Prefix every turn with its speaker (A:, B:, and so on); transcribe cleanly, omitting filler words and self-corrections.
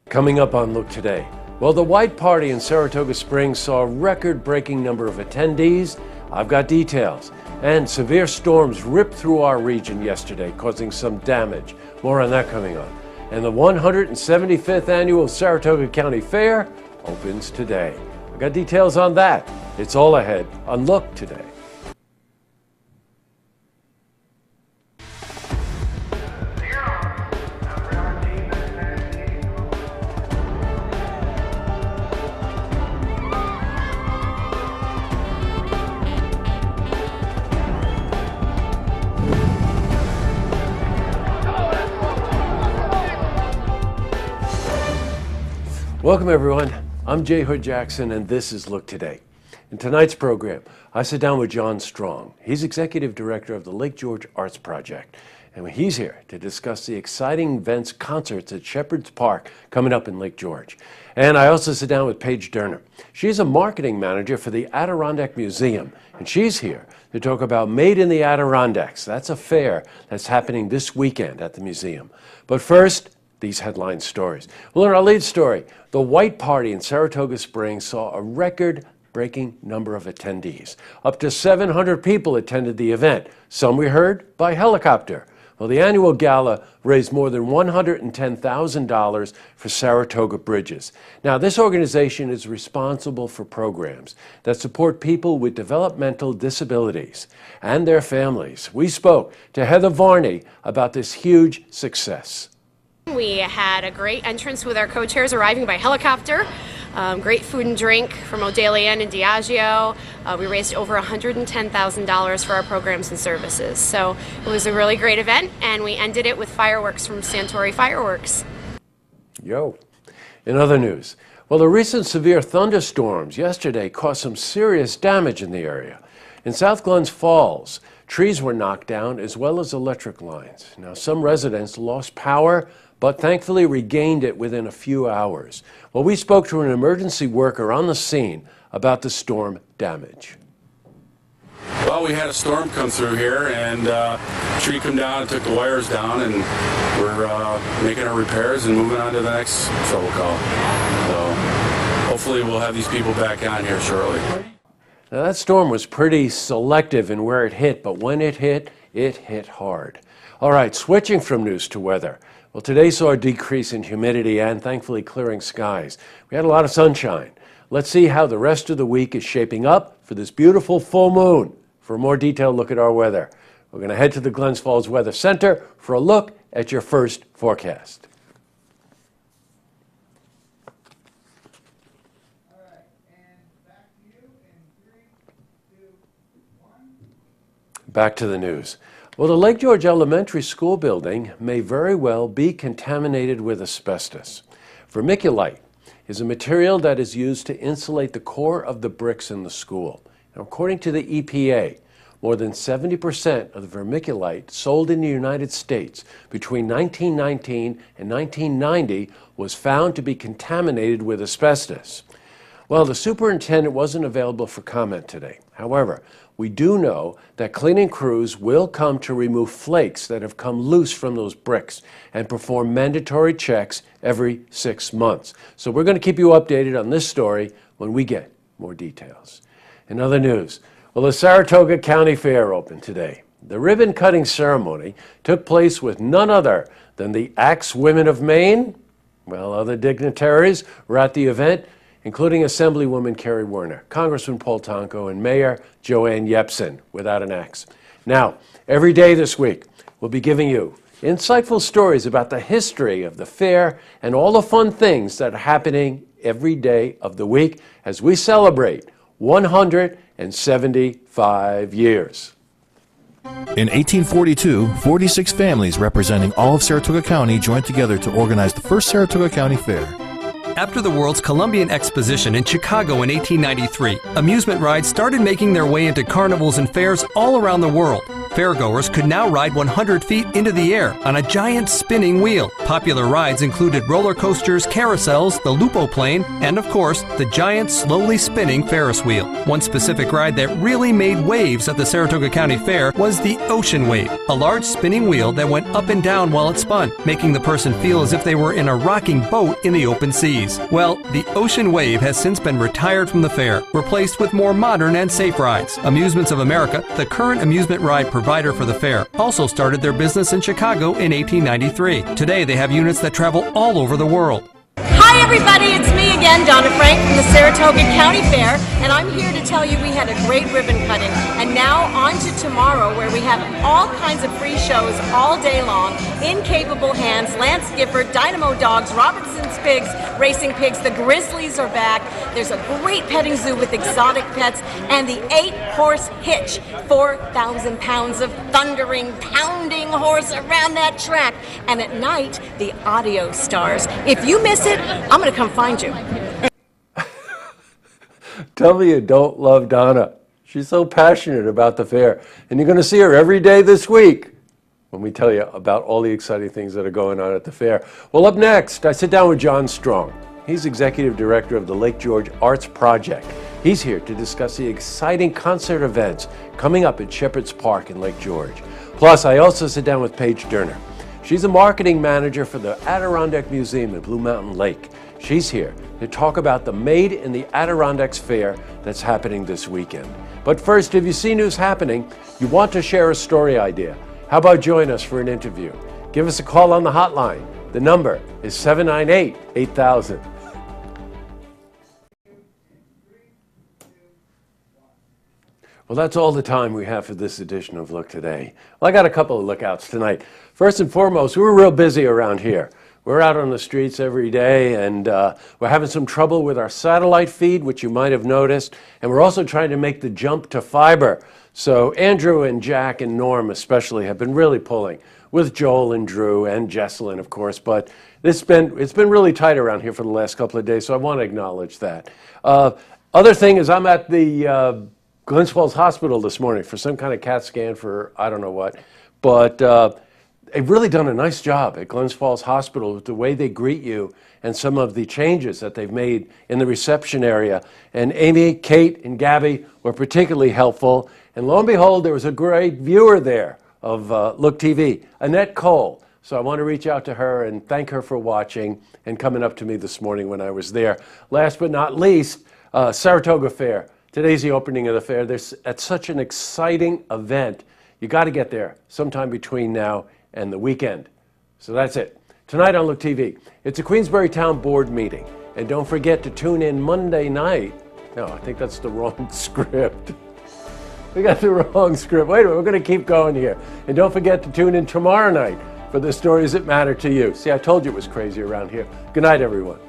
A: Coming up on Look Today, well, the White Party in Saratoga Springs saw a record-breaking number of attendees. I've got details. And severe storms ripped through our region yesterday, causing some damage. More on that coming up. And the 175th annual Saratoga County Fair opens today. I've got details on that. It's all ahead on Look Today. Welcome everyone, I'm Jay Hood Jackson and this is Look Today. In tonight's program, I sit down with John Strong. He's Executive Director of the Lake George Arts Project. And he's here to discuss the exciting events, concerts at Shepherd's Park coming up in Lake George. And I also sit down with Paige Durner. She's a marketing manager for the Adirondack Museum. And she's here to talk about Made in the Adirondacks. That's a fair that's happening this weekend at the museum. But first, these headline stories. Well, in our lead story, the White Party in Saratoga Springs saw a record-breaking number of attendees. Up to 700 people attended the event. Some we heard by helicopter. Well, the annual gala raised more than $110,000 for Saratoga Bridges. Now, this organization is responsible for programs that support people with developmental disabilities and their families. We spoke to Heather Varney about this huge success.
B: We had a great entrance with our co-chairs arriving by helicopter, great food and drink from O'Dalian and Diageo. We raised over $110,000 for our programs and services. So it was a really great event, and we ended it with fireworks from Santori Fireworks.
A: Yo. In other news, well, the recent severe thunderstorms yesterday caused some serious damage in the area. In South Glens Falls, trees were knocked down as well as electric lines. Now, some residents lost power, but thankfully regained it within a few hours. Well, we spoke to an emergency worker on the scene about the storm damage.
C: Well, we had a storm come through here, and a tree come down and took the wires down, and we're making our repairs and moving on to the next trouble call. So hopefully we'll have these people back on here shortly.
A: Now, that storm was pretty selective in where it hit, but when it hit hard. All right, switching from news to weather. Well, today saw a decrease in humidity and thankfully clearing skies. We had a lot of sunshine. Let's see how the rest of the week is shaping up for this beautiful full moon. For a more detailed look at our weather, we're going to head to the Glens Falls Weather Center for a look at your first forecast.
D: All right, and back to you in 3, 2, 1.
A: Back to the news. Well, the Lake George Elementary School building may very well be contaminated with asbestos. Vermiculite is a material that is used to insulate the core of the bricks in the school. Now, according to the EPA, more than 70% of the vermiculite sold in the United States between 1919 and 1990 was found to be contaminated with asbestos. Well, the superintendent wasn't available for comment today. However, we do know that cleaning crews will come to remove flakes that have come loose from those bricks and perform mandatory checks every 6 months. So we're going to keep you updated on this story when we get more details. In other news, well, the Saratoga County Fair opened today. The ribbon-cutting ceremony took place with none other than the Axe Women of Maine. Well, other dignitaries were at the event, including Assemblywoman Carrie Werner, Congressman Paul Tonko, and Mayor Joanne Yepsen, without an axe. Now, every day this week, we'll be giving you insightful stories about the history of the fair and all the fun things that are happening every day of the week as we celebrate 175 years.
E: In 1842, 46 families representing all of Saratoga County joined together to organize the first Saratoga County Fair.
F: After the World's Columbian Exposition in Chicago in 1893, amusement rides started making their way into carnivals and fairs all around the world. Fairgoers could now ride 100 feet into the air on a giant spinning wheel. Popular rides included roller coasters, carousels, the Lupo plane, and of course, the giant slowly spinning Ferris wheel. One specific ride that really made waves at the Saratoga County Fair was the Ocean Wave, a large spinning wheel that went up and down while it spun, making the person feel as if they were in a rocking boat in the open seas. Well, the Ocean Wave has since been retired from the fair, replaced with more modern and safe rides. Amusements of America, the current amusement ride provider for the fair, also started their business in Chicago in 1893. Today, they have units that travel all over the world.
G: Hi everybody, it's me again, Donna Frank from the Saratoga County Fair, and I'm here to tell you we had a great ribbon cutting. And now on to tomorrow, where we have all kinds of free shows all day long. In Capable Hands, Lance Gifford, Dynamo Dogs, Robertson's Pigs, Racing Pigs, the Grizzlies are back. There's a great petting zoo with exotic pets, and the 8-horse hitch, 4,000 pounds of thundering, pounding horse around that track. And at night, the audio stars. If you miss it, I'm going to come find you.
A: Tell me you don't love Donna. She's so passionate about the fair. And you're going to see her every day this week when we tell you about all the exciting things that are going on at the fair. Well, up next, I sit down with John Strong. He's Executive Director of the Lake George Arts Project. He's here to discuss the exciting concert events coming up at Shepherd's Park in Lake George. Plus, I also sit down with Paige Durner. She's a marketing manager for the Adirondack Museum at Blue Mountain Lake. She's here to talk about the Made in the Adirondacks Fair that's happening this weekend. But first, if you see news happening, you want to share a story idea, how about join us for an interview? Give us a call on the hotline. The number is 798-8000. Well, that's all the time we have for this edition of Look Today. Well, I got a couple of lookouts tonight. First and foremost, we're real busy around here. We're out on the streets every day, and we're having some trouble with our satellite feed, which you might have noticed, and we're also trying to make the jump to fiber. So Andrew and Jack and Norm especially have been really pulling, with Joel and Drew and Jesselyn, of course, but it's been really tight around here for the last couple of days, so I want to acknowledge that. Other thing is I'm at the Glens Falls Hospital this morning for some kind of CAT scan for I don't know what, but they've really done a nice job at Glens Falls Hospital with the way they greet you and some of the changes that they've made in the reception area. And Amy, Kate, and Gabby were particularly helpful. And lo and behold, there was a great viewer there of Look TV, Annette Cole. So I want to reach out to her and thank her for watching and coming up to me this morning when I was there. Last but not least, Saratoga Fair. Today's the opening of the fair. It's such an exciting event. You got to get there sometime between now and the weekend. So that's it. Tonight on Look TV, it's a Queensbury Town Board meeting. And don't forget to tune in Monday night. No, I think that's the wrong script. We got the wrong script. Wait a minute, we're going to keep going here. And don't forget to tune in tomorrow night for the stories that matter to you. See, I told you it was crazy around here. Good night, everyone.